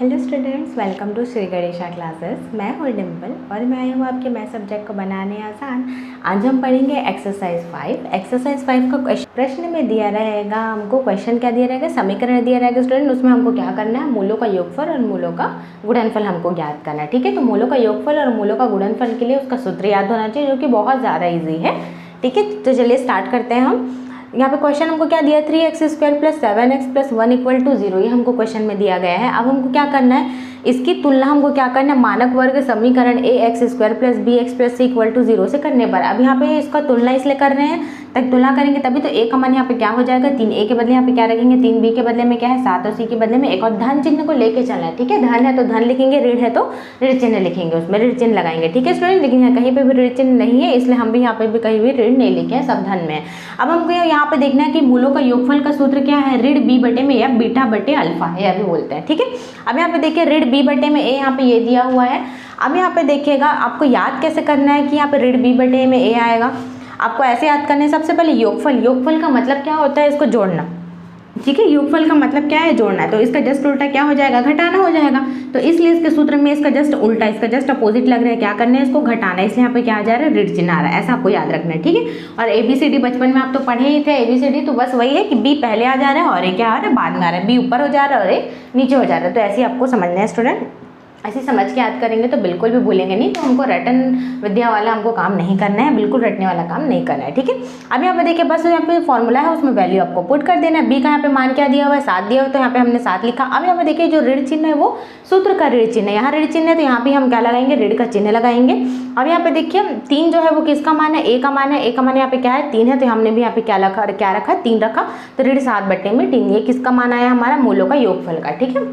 Hello students, welcome to Shri Ganesha classes. मैं हूँ डिम्पल और मैं आई हूँ आपके मैथ सब्जेक्ट को बनाने आसान। आज हम पढ़ेंगे एक्सरसाइज 5। एक्सरसाइज 5 का प्रश्न में दिया रहेगा हमको, क्वेश्चन क्या दिया रहेगा, समीकरण दिया रहेगा स्टूडेंट। उसमें हमको क्या करना है, मूलों का योगफल और मूलों का गुणनफल हमको ज्ञात करना है। ठीक है, तो मूलों का योगफल और मूलों का गुणनफल के लिए उसका सूत्र याद होना चाहिए, जो कि बहुत ज़्यादा ईजी है। ठीक है, तो चलिए स्टार्ट करते हैं हम। यहाँ पे क्वेश्चन हमको क्या दिया, 3x² + 7x + 1 = 0, ये हमको क्वेश्चन में दिया गया है। अब हमको क्या करना है, इसकी तुलना हमको क्या करना है, मानक वर्ग समीकरण ax² + bx + c = 0 से करने पर। अब यहाँ पे इसका तुलना इसलिए कर रहे हैं, तक तुलना करेंगे तभी तो a का मान यहाँ पे क्या हो जाएगा, 3a के बदले यहाँ पे क्या रखेंगे, 3b के बदले में क्या है 7 और c के बदले में 1, और धन चिन्ह को लेके चलना है। ठीक है, धन है तो धन लिखेंगे, ऋण है तो ऋण चिन्ह लिखेंगे, उसमें ऋण चिन्ह लगाएंगे। ठीक है स्टूडेंट, लेकिन यहाँ कहीं पे भी ऋण चिन्ह नहीं है, इसलिए हम भी यहाँ पे भी कहीं भी ऋण नहीं लिखे हैं, सब धन में है। अब हमको यहाँ पे देखना है कि मूलों का योगफल का सूत्र क्या है, ऋण b बटे में f बीटा बटे अल्फा है, यह भी बोलते हैं। ठीक है, अब यहाँ पे देखिए ऋण b बटे में a यहाँ पे ये दिया हुआ है। अब यहाँ पे देखिएगा आपको याद कैसे करना है कि यहाँ पे ऋण b बटे में a आएगा। आपको ऐसे याद करना है, सबसे पहले योगफल का मतलब क्या होता है, इसको जोड़ना। ठीक है, योगफल का मतलब क्या है, जोड़ना है। तो इसका जस्ट उल्टा क्या हो जाएगा, घटाना हो जाएगा। तो इसलिए इसके सूत्र में इसका जस्ट उल्टा, इसका जस्ट अपोजिट लग रहा है, क्या करना है, इसको घटाना है, इसलिए यहाँ पे क्या आ जा रहा है, ऋण चिन्ह आ रहा है। ऐसा आपको याद रखना है। ठीक है, और ABCD बचपन में आप तो पढ़े ही थे ABCD, तो बस वही है कि B पहले आ जा रहा है और A क्या आ रहा है, बाद में आ रहा है। B ऊपर हो जा रहा है और A नीचे हो जा रहा है। तो ऐसे आपको समझना है स्टूडेंट, ऐसे समझ के याद करेंगे तो बिल्कुल भी भूलेंगे नहीं। तो हमको रटन विद्या वाला हमको काम नहीं करना है, बिल्कुल रटने वाला काम नहीं करना है। ठीक है, अब यहाँ पे देखिए बस यहाँ पे फॉर्मूला है, उसमें वैल्यू आपको पुट कर देना है। बी का यहाँ पे मान क्या दिया हुआ है, 7 दिया हुआ है, तो यहाँ पे हमने 7 लिखा। अब यहाँ पे देखिए जो ऋण चिन्ह है वो सूत्र का ऋण चिन्ह है, यहाँ ऋण चिन्ह है तो यहाँ पे हम क्या लगाएंगे, ऋण का चिन्ह लगाएंगे। अब यहाँ पे देखिए 3 जो है वो किसका मान है, a का मान है। a का मान यहाँ पे क्या है, 3 है, तो हमने भी यहाँ पे क्या रखा, 3 रखा। तो ऋण 7 बटे में 3, ये किसका मान आया, हमारा मूलों का योगफल का। ठीक है,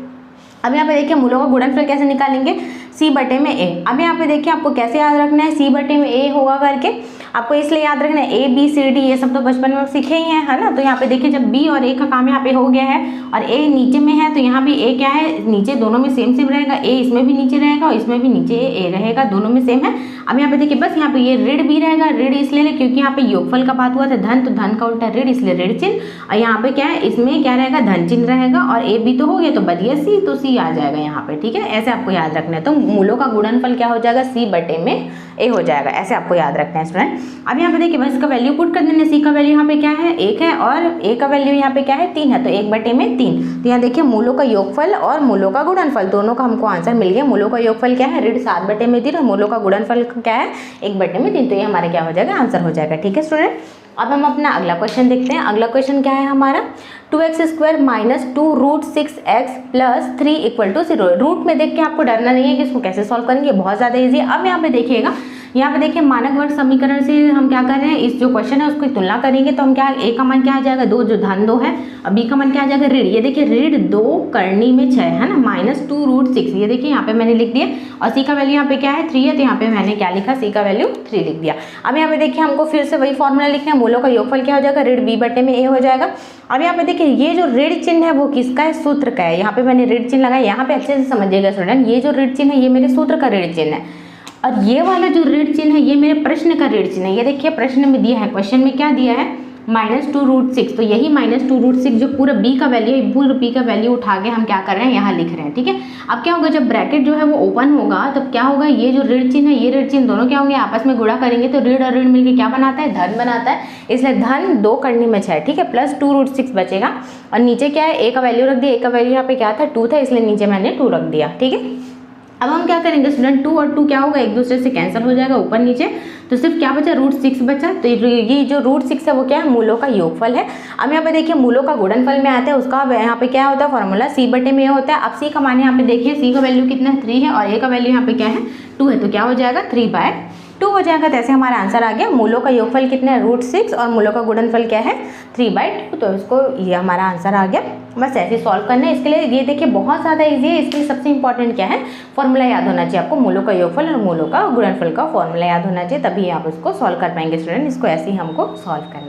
अब यहाँ पे देखिए मूलों का गुणनफल कैसे निकालेंगे, c बटे में a। अब यहाँ पे देखिए आपको कैसे याद रखना है, c बटे में a होगा करके आपको इसलिए याद रखना है, a b c d ये सब तो बचपन में आप सीखे ही हैं, है ना। तो यहाँ पे देखिए जब b और a का काम यहाँ पे हो गया है और a नीचे में है, तो यहाँ भी a क्या है, नीचे दोनों में सेम सेम रहेगा। a इसमें भी नीचे रहेगा और इसमें भी नीचे a रहेगा, दोनों में सेम है। अब यहाँ पे देखिए बस यहाँ पे ये ऋण भी रहेगा, ऋण इसलिए क्योंकि यहाँ पे योगफल का बात हुआ था, धन तो धन का उल्टा ऋण, इसलिए ऋण चिन्ह। और यहाँ पे क्या है, इसमें क्या रहेगा, धन चिन्ह रहेगा, और a b तो हो गया तो बच गया c, तो c आ जाएगा यहाँ पे। ठीक है, ऐसे आपको याद रखना है। तो मूलों का गुणनफल क्या हो जाएगा, c बटे में a हो जाएगा, ऐसे आपको याद रखना है स्टूडेंट। अब यहाँ पे देखिए बस इसका वैल्यू पुट कर देना। c का वैल्यू यहाँ पे क्या है, 1 है, और a का वैल्यू यहाँ पे क्या है, 3 है, तो 1 बटे में 3। तो यहाँ देखिए मूलों का योगफल और मूलों का गुणनफल दोनों का हमको आंसर मिल गया। मूलों का योगफल क्या है, ऋण 7 बटे में 3, और मूलों का गुणनफल क्या है, 1 बटे में 3। तो ये हमारा क्या हो जाएगा, आंसर हो जाएगा। ठीक है स्टूडेंट, अब हम अपना अगला क्वेश्चन देखते हैं। अगला क्वेश्चन क्या है हमारा, 2x² - 2√6x + 3 = 0। रूट में देख के आपको डरना नहीं है कि इसको कैसे सॉल्व करेंगे, बहुत ज़्यादा ईजी है। अब यहाँ पे देखिएगा, यहाँ पे देखिए मानक वर्ग समीकरण से हम क्या कर रहे हैं, इस जो क्वेश्चन है उसकी तुलना करेंगे। तो हम क्या, a का मान क्या आ जाएगा, 2, जो धन 2 है, और b का मान क्या आ जाएगा, ऋण। ये देखिए ऋण 2 करनी में 6 है ना, -2√6, ये देखिए यहाँ पे मैंने लिख दिया। और c का वैल्यू यहाँ पे क्या है, 3 है, तो यहाँ पे मैंने क्या लिखा, c का वैल्यू 3 लिख दिया। अब यहाँ पे देखिए हमको फिर से वही फॉर्मूला लिखना है, मूलों का योगफल क्या हो जाएगा, ऋण b बटे में a हो जाएगा। अब यहाँ पे देखिए ये जो ऋण चिन्ह है वो किसका है, सूत्र का है। यहाँ पे मैंने ऋण चिन्ह लगाया, यहाँ पे अच्छे से समझिएगा स्टूडेंट, ये जो ऋण चिन्ह है ये मेरे सूत्र का ऋण चिन्ह है, और ये वाला जो ऋण चिन्ह है ये मेरे प्रश्न का ऋण चिन्ह है। ये देखिए प्रश्न में दिया है, क्वेश्चन में क्या दिया है, -2√6, तो यही -2√6 जो पूरा b का वैल्यू है, पूरा b का वैल्यू उठा के हम क्या कर रहे हैं, यहाँ लिख रहे हैं। ठीक है, अब क्या होगा, जब ब्रैकेट जो है वो ओपन होगा तो क्या होगा, ये जो ऋण चिन्ह है ये ऋण चिन्ह दोनों क्या होंगे, आपस में गुणा करेंगे तो ऋण और ऋण मिलके क्या बनाता है, धन बनाता है। इसलिए धन 2 करने में 6, ठीक है, प्लस 2√6 बचेगा, और नीचे क्या है, a का वैल्यू रख दिया। a का वैल्यू यहाँ पे क्या था, 2 था, इसलिए नीचे मैंने 2 रख दिया। ठीक है, अब हम क्या करेंगे स्टूडेंट, 2 और 2 क्या होगा, एक दूसरे से कैंसिल हो जाएगा ऊपर नीचे, तो सिर्फ क्या बचा, √6 बचा। तो ये जो √6 है वो क्या है, मूलों का योगफल है। अब यहाँ पे देखिए मूलों का गुणनफल में आता है, उसका यहाँ पे क्या होता है, फॉर्मूला c बटे में होता है। अब c का मान यहाँ पे देखिए, c का वैल्यू कितना है, 3 है, और a का वैल्यू यहाँ पे क्या है, 2 है, तो क्या हो जाएगा, 3/2 हो जाएगा। तो ऐसे हमारा आंसर आ गया। मूलों का योगफल कितना है, √6, और मूलों का गुणनफल क्या है, 3/2। तो इसको ये हमारा आंसर आ गया। बस ऐसे सॉल्व करना है। इसके लिए ये देखिए बहुत ज़्यादा इजी है। इसके लिए सबसे इंपॉर्टेंट क्या है, फॉर्मूला याद होना चाहिए आपको, मूलों का योगफल और मूलों का गुणनफल का फॉर्मूला याद होना चाहिए, तभी आप इसको सॉल्व कर पाएंगे स्टूडेंट। इसको ऐसे ही हमको सॉल्व करना है।